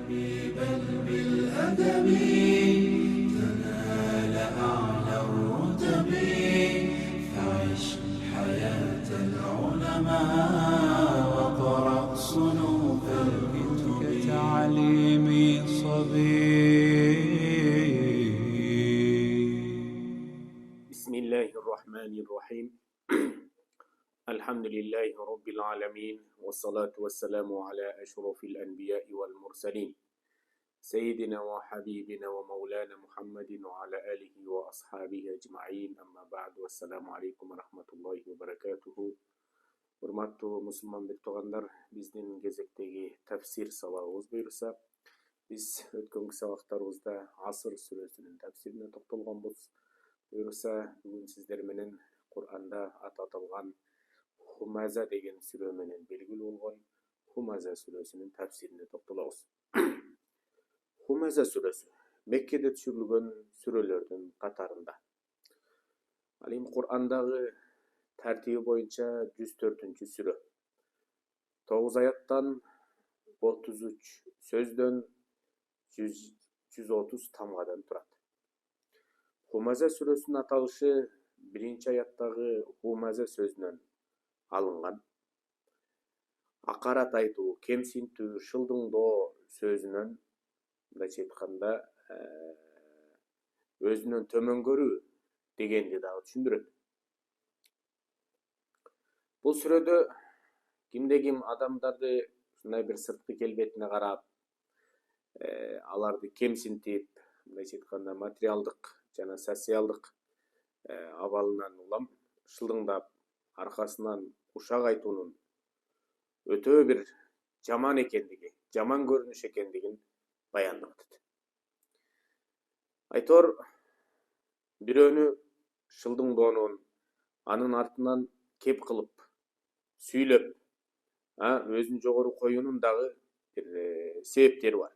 بل بالأدب تنال أعلى الرتب فعش حياة العلماء وقرأ صنوف الكتب كتعليم صبي. بسم الله الرحمن الرحيم. الحمد لله رب العالمين والصلاة والسلام على أشرف الأنبياء والمرسلين سيدنا وحبيبنا ومولانا محمد وعلى آله وأصحابه أجمعين. أما بعد، والسلام عليكم ورحمة الله وبركاته. Урматтуу мусулмандык туугандар, биздин кезектеги тафсир сабагыбыз буйруса, биз өткөнкү сабактарыбызда Аср сүрөсүнүн тафсирине токтолгонбуз. Буйруса, бүгүн сиздер менен Кур'анда аты аталган Хумаза деген сүрө менен белгилүү болгон Хумаза сүрөсүнүн тафсирине токтолобуз. Хумаза сүрөсү Меккеде түшүрүлгөн сүрөлөрдүн катарында. Ал эми Кур'андагы тартиби боюнча 104-сүрө. 9 аяттан 33 сөздөн 130 тамгадан турат. Хумаза сүрөсүнүн аталышы биринчи аяттагы Хумаза сөзүнөн алынган. Акарат айтуу, кемсинтүү, шылдыңдоо сөзүнөн, мындайча айтканда, өзүнөн төмөн көрүү дегенди дагы түшүндүрөт. Бул сүрөдө кимде-ким адамдарды ушундай бир сырткы келбетине карап, аларды кемсинтип, мындайча айтканда материалдык жана социалдык абалынан улам шылдыңдап, аркасынан ушак айтуунун өтө бир жаман экендиги, жаман көрүнүш экендигин баяндап атат. Айтор бирөөнү шылдыңдоонун, анын артынан кеп кылып, сүйлөп, өзүн жогору коюунун дагы бир себептери бар.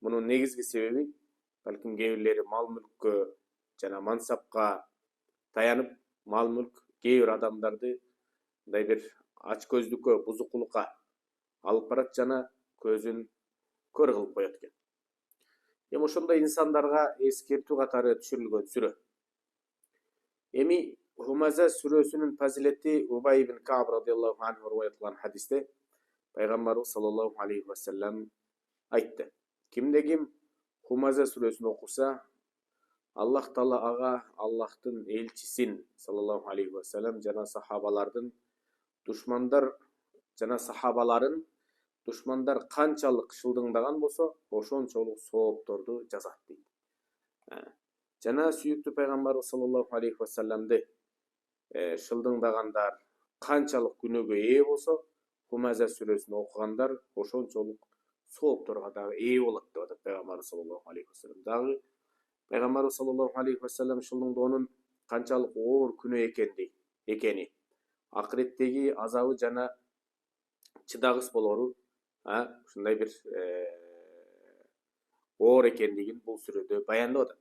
Мунун негизги себеби балким кээ бирлери мал мүлккө жана мансапка таянып, мал мүлк кээ бир адамдарды мындай бир ач көздүккө, бузукулукка алып барат жана көзүн көр кылып коет экен. Эми ошондой инсандарга эскертүү катары түшүрүлгөн сүрө. Эми Хумаза сүрөсүнүн фазилети Убай ибн Кааб радиаллаху анху риваятланган хадисте пайгамбарыбыз саллаллаху алейхи ва саллям айтты: кимде-ким Хумаза сүрөсүн окуса, Аллах Таала ага Аллахтын элчисин саллаллаху алейхи ва саллям жана сахабаларын душмандар канчалык шылдыңдаган болсо, ошончолук соопторду жазат дейт. Жана сүйүктүү пайгамбарыбыз саллаллаху алейхи ва саллямды шылдыңдагандар канчалык күнөөгө ээ болсо, Хумаза сүрөсүн окугандар ошончолук соопторго дагы ээ болот деп атат пайгамбарыбыз саллаллаху алейхи ва саллям. Дагы пайгамбарыбыз саллаллаху алейхи ва саллям шылдыңдоонун канчалык оор күнөө экени, акыреттеги азабы жана чыдагыс болору ушундай бир оор экендигин бул сүрөдө баяндап атат.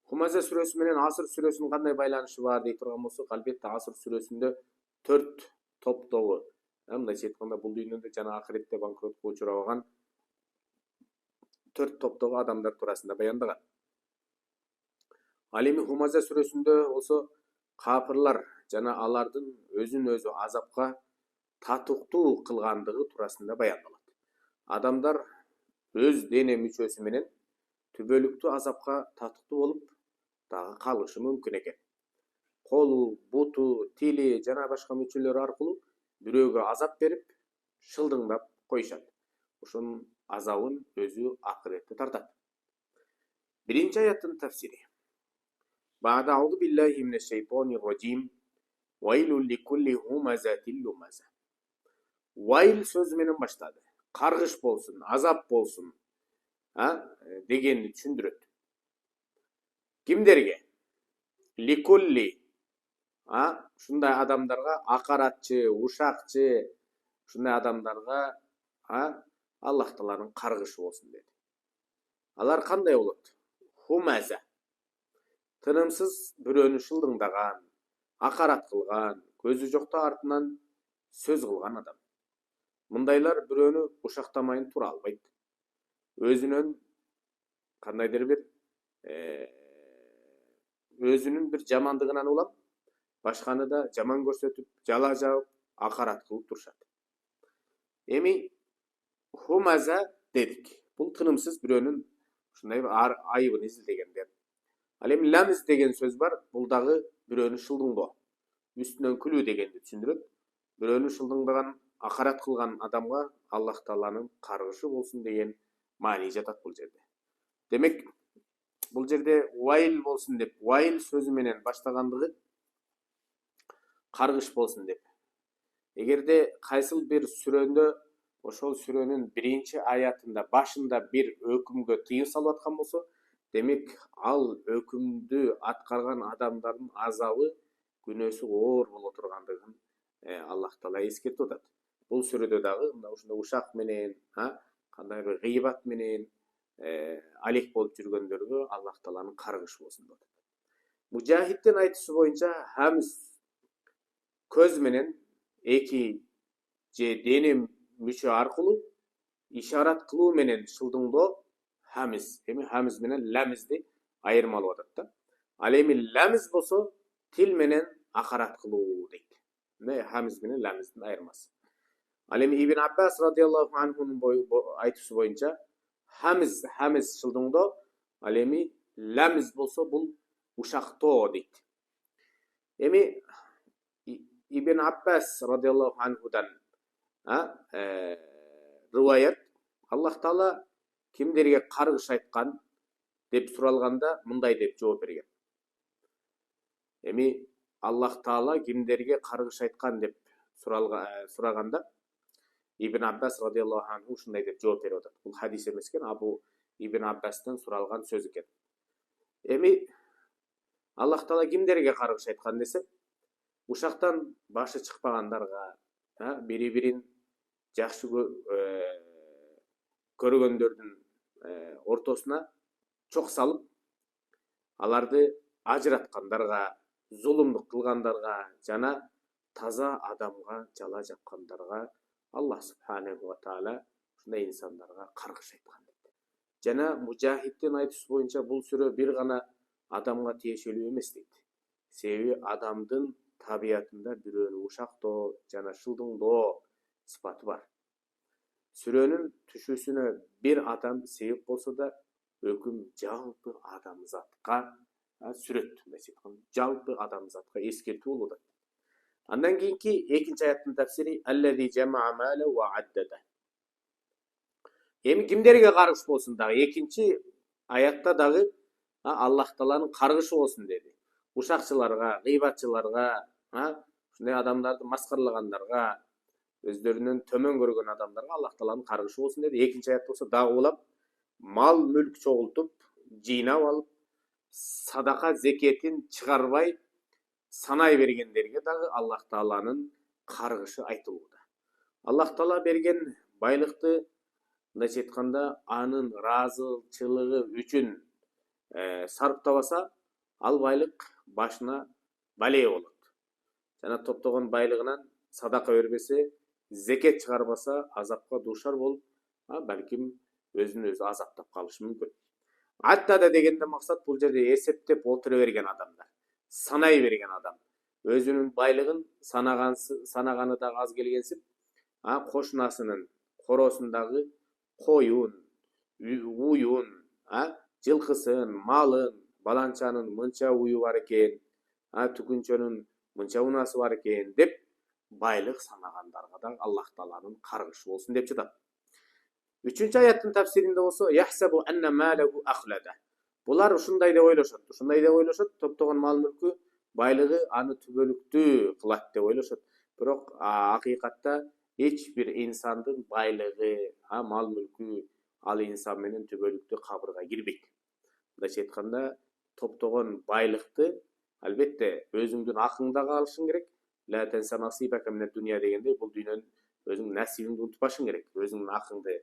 Хумаза сүрөсү менен Аср сүрөсүнүн кандай байланышы бар дей турган болсок, албетте Аср сүрөсүндө 4 топтогу, мындайча айтканда, бул дүйнөдө жана акыретте банкротко учурабаган 4 топтогу адамдар туурасында баяндаган. Ал эми Хумаза сүрөсүндө болсо капырлар жана алардын өзүн өзү азапка татыктуу кылгандыгы туурасында баяндалат. Адамдар өз дене мүчөсү менен түбөлүктүү азапка татыктуу болуп дагы калышы мүмкүн экен. Колу, буту, тили жана башка мүчөлөр аркылуу бирөөгө азап берип, шылдыңдап коюшат. Ошонун азабын өзү акыретте тартат. Биринчи аяттын тафсири. Ба'да аузу биллахи минеш шайтонир раджим. Вайлун ликулли хумазатил лумаза. Вайл сөзү менен баштады. Каргыш болсун, азап болсун дегенди түшүндүрөт. Кимдерге? Ликулли, ушундай адамдарга, акаратчы, ушакчы, ушундай адамдарга Аллах Тааланын каргышы болсун деди. Алар кандай болот? Хумаза. Тынымсыз бирөөнү шылдыңдаган, акарат кылган, көзү жокто артынан сөз кылган адам. Мындайлар бирөөнү ушактамайын тура албайт. өзүнөн кандайдыр бир өзүнүн бир жамандыгынан улам башканы да жаман көрсөтүп, жала жабып, акарат кылып турушат. Эми хумаза дедик. Бул тынымсыз бирөөнүн ушундай бир айыбын изилдегендер. Ал эми ламз деген сөз бар. Бул дагы бирөөнү шылдыңдоо, үстүнөн күлүү дегенди түшүндүрөт. Бирөөнү шылдыңдаган, акарат кылган адамга Аллах Тааланын каргышы болсун деген маани жатат бул жерде. Демек, бул жерде вайыл болсун деп, вайыл сөзү менен баштагандыгы каргыш болсун деп. Эгерде кайсыл бир сүрөндө ошол сүрөнүн биринчи аятында башында бир өкүмгө тыйым салып аткан болсо, демек ал өкүмдү аткарган адамдардын азабы, күнөөсү оор боло тургандыгын Аллах Таала эскертип атат. Бул сүрөдө дагы мына ушундай ушак менен, кандай бир гыйбат менен алек болуп жүргөндөргө Аллах Тааланын каргышы болсун деп атат. Мужахидтин айтуусу боюнча хамз көз менен эки же дене мүчө аркылуу ишарат кылуу менен шылдыңдоо хамз. Эми хамз менен ламзди айырмалап атат да. Ал эми ламз болсо тил менен акарат кылуу дейт. Мына хамз менен ламздин айырмасы. Ал эми Ибн Аббас радиаллаху анхунун айтуусу боюнча хамз шылдыңдоо, ал эми ламз болсо бул ушактоо дейт. Эми Ибн Аббас радиаллаху анхудан рываят, Аллах Таала кимдерге каргыш айткан деп суралганда мындай деп жооп берген. Эми Аллах Таала кимдерге каргыш айткан деп сураганда Ибн Аббас радиаллаху анху ушундай деп жооп берип атат. Бул хадис эмес экен, Абу Ибн Аббастан суралган сөз экен. Эми Аллах Таала кимдерге каргыш айткан десе, ушактан башы чыкпагандарга, бири-бирин жакшы көргөндөрдүн ортосуна чок салып, аларды ажыраткандарга, зулумдук кылгандарга жана таза адамга жала жапкандарга Аллах субханаху ва таала ушундай инсандарга каргыш айткан дейт. Жана мужахидтин айтуусу боюнча бул сүрө бир гана адамга тиешелүү эмес дейт. Себеби адамдын табиятында бирөөнү ушактоо жана шылдыңдоо сыпаты бар. Сүрөнүн түшүүсүнө бир адам себеп болсо да, өкүм жалпы адамзатка сүрөт, жалпы адамзатка эскертүү болуп атат. Андан кийинки экинчи аяттын тафсири аллази жамаа мала ва аддада. Эми кимдерге каргыш болсун дагы экинчи аятта дагы Аллах Тааланын каргышы болсун деди. Ушакчыларга, гыйбатчыларга, ушундай адамдарды маскарлагандарга, өздөрүнөн төмөн көргөн адамдарга Аллах Тааланын каргышы болсун деди. Экинчи аятта болсо дагы улап, мал мүлк чогултуп, жыйнап алып, садака зекетин чыгарбай санай бергендерге дагы Аллах Тааланын каргышы айтылууда. Аллах Таала берген байлыкты, мындайча айтканда, анын ыраазычылыгы үчүн сарптабаса, ал байлык башына бале болот. Жана топтогон байлыгынан садака бербесе, зекет чыгарбаса, азапка дуушар болуп, балким өзүн өзү азаптап калышы мүмкүн. Аттада дегенде максат бул жерде эсептеп отура берген адамдар, санай берген адам, өзүнүн байлыгын санаганы да аз келгенсип, кошунасынын коросундагы коюн, уюн, жылкысын, малын, баланчанын мынча уyu бар экен, түкүнчөнүн мынча унасы бар экен деп байлык санагандарга да Аллах Тааланын каргышы болсун деп жатат. Үчүнчү аяттын тафсиринде болсо яхсабу анна малаху ахлада. Булар ушундай деп ойлошот, топтогон мал мүлкү, байлыгы аны түбөлүктүү кылат деп ойлошот. Бирок акыйкатта эч бир инсандын байлыгы, мал мүлкү ал инсан менен түбөлүктүү кабырга кирбейт. Мындайча айтканда, топтогон байлыкты албетте өзүңдүн акыңда калышың керек. Ла танса насибака мин дуния дегенде, бул дүйнөнүн өзүңдүн насибиңди унутпашың керек. Өзүңдүн акыңды,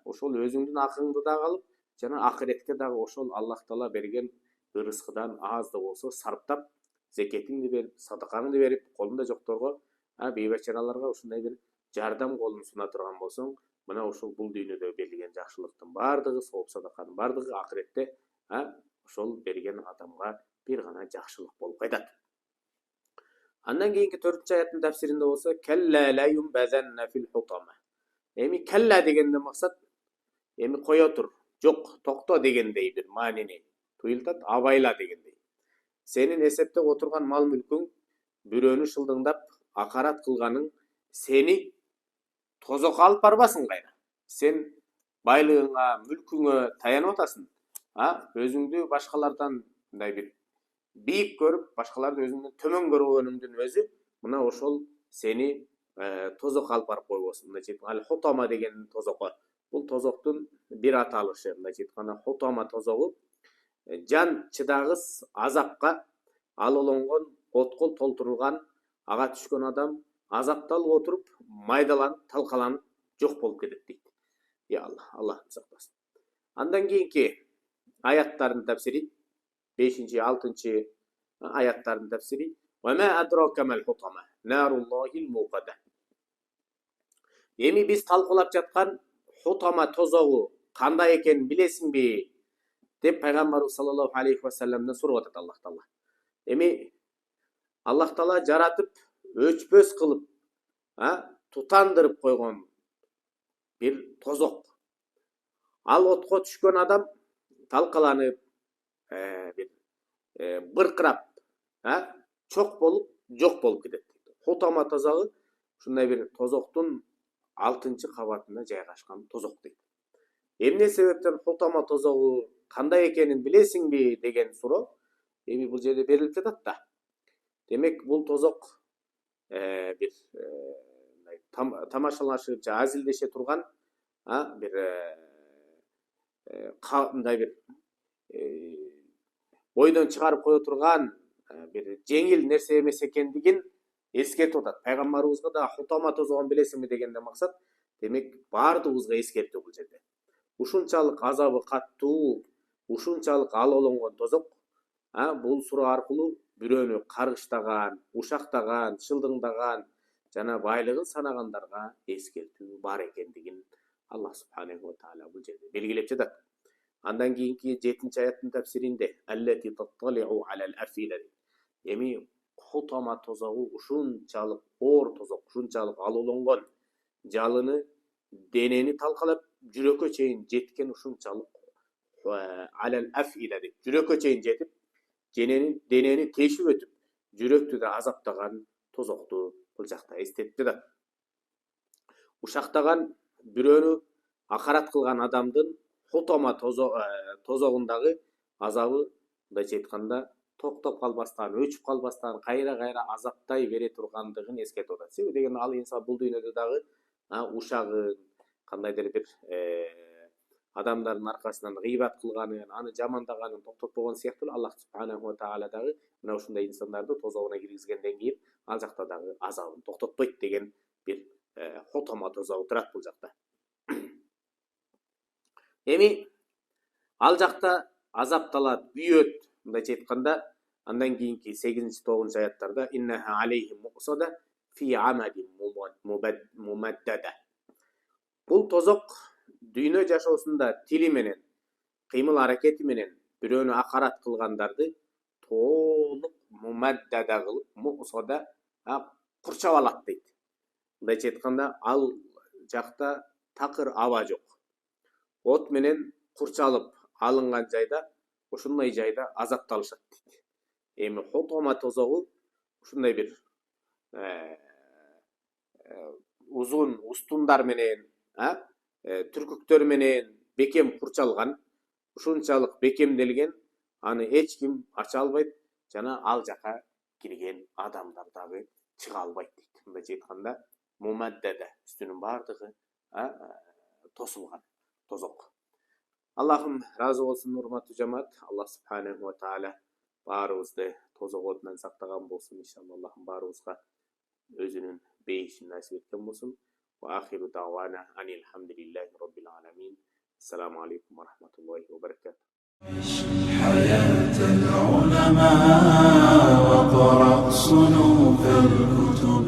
ошол өзүңдүн акыңды да алып, жана акыретке дагы ошол Аллах Таала берген ырыскыдан аз да болсо сарптап, зекетиңди берип, садакаңды берип, колунда жокторго, бейбачараларга ушундай бир жардам колун суна турган болсоң, мына ушул бул дүйнөдө берилген жакшылыктын баардыгы, сооп садаканын баардыгы акыретте ошол берген адамга бир гана жакшылык болуп кайтат. Андан кийинки 4-нчы аяттын тафсиринде болсо калла ла юмбазанна фил хутама. Эми калла дегенден максат эми кое тур, жок, токто дегендей бир маанини туюлтат, абайла дегендей. Сенин эсептеп отурган мал мүлкүң бирөөнү шылдыңдап акарат кылганың сени тозокко алып барбасын кайра. Сен байлыгыңа, мүлкүңө таянып атасың. Өзүңдү башкалардан мындай бир бийик көрүп, башкаларды өзүңдөн төмөн көргөнүңдүн өзү мына ошол сени тозокко алып барып койбосун. Мындайча айтканда, хутама деген тозокко. Бул тозоктун бир аталышы. Мындайча айтканда, хутама тозогу жан чыдагыс азапка алылонгон, откол толтурулган, ага түшкөн адам азапталып отуруп, майдаланып, талкаланып жок болуп кетет дейт. Я Аллах, Аллах сактасын. Андан кийинки аяттардын тафсири 5-6 аяттардын тафсири ва ма адрака мал хутама наруллахил муqada. Эми биз талкуулап жаткан хутама тозогу кандай экенин билесиңби деп пайгамбарыбыз саллаллаху алейхи ва салламдан сурап атат Аллах Таала. Эми Аллах Таала жаратып, өчпөс кылып, тутандырып койгон бир тозок. Ал отко түшкөн адам талкаланып, быркырап, чок болуп, жок болуп кетет. Хутама тозогу ушундай бир тозоктун 6-чы кабатында жайгашкан тозок дейт. Эмне себептен хутама тозогу кандай экенин билесиңби деген суроо эми бул жерде берилип жатат да. Демек бул тозок бир тамашалашып, азилдеше турган бир мындай бир бойдон чыгарып кое турган бир жеңил нерсе эмес экендигин эскертип атат. Пайгамбарыбызга да хутама тозогун билесиңби дегенде максат, демек баардыгыбызга эскертүү бул жерде. Ушунчалык азабы каттуу, ушунчалык алолонгон тозок бул суроо аркылуу бирөөнү каргыштаган, ушактаган, шылдыңдаган жана байлыгын санагандарга эскертүү бар экендигин Аллах субханаху ва таала бул жерде белгилеп жатат. Андан кийинки 7-нчы аяттын тафсиринде аллати татталиу алал афила. Эми хутама тозогу ушунчалык оор тозок, ушунчалык алолонгон, жалыны, денени талкалап, жүрөккө чейин жеткен ушунчалык алал афила деп жүрөккө чейин жетип, денени тешип өтүп, жүрөктү да азаптаган тозокту бул жакта эстетип жатат. Ушактаган бирөөнү акарат кылган адамдын хутама тозогундагы азабы, мындайча айтканда, токтоп калбастан, өчүп калбастан, кайра азаптай бере тургандыгын эскертип атат. Себеби дегенде ал инсан бул дүйнөдө дагы ушагын, кандайдыр бир адамдардын аркасынан гыйбат кылганын, аны жамандаганын токтотпогон сыяктуу Аллах субханаху ва таала дагы мына ушундай инсандарды тозогуна киргизгенден кийин ал жакта дагы азабын токтотпойт деген бир хутама тозогу турат бул жакта. Эми ал жакта азапталат, күйөт, мындайча айтканда, андан кийинки 8-9 аяттарда иннаха алейхим муqsada фи амадин мумаддада. Бул тозок дүйнө жашоосунда тили менен, кыймыл аракети менен бирөөнү акарат кылгандарды толук мумаддада кылып, муqsada курчап алат дейт. Мындайча айтканда, ал жакта такыр аба жок. От менен курчалып алынган жайда, ошондой жайда азапталышат дейт. Эми хутама тозогу ушундай бир узун устундар менен, түркүктөр менен бекем курчалган, ушунчалык бекемделген, аны эч ким ача албайт, жана ал жака кирген адамдар дагы чыга албайт дейт. Мындайча айтканда, мумаддада үстүнүн баардыгы тосулган тозок. Аллахым разы болсун, урматтуу жамаат. Аллах субханаху ва таала баарыбызды тозок отунан сактаган болсун. Иншалла Аллахым баарыбызга өзүнүн бейишин насип эткен болсун. Ва ахиру давана анил хамдулиллахи rabbil alamin. Ассаламу алейкум ва рахматуллахи ва баракатух. حياة العلماء وقرأ صنوف الكتب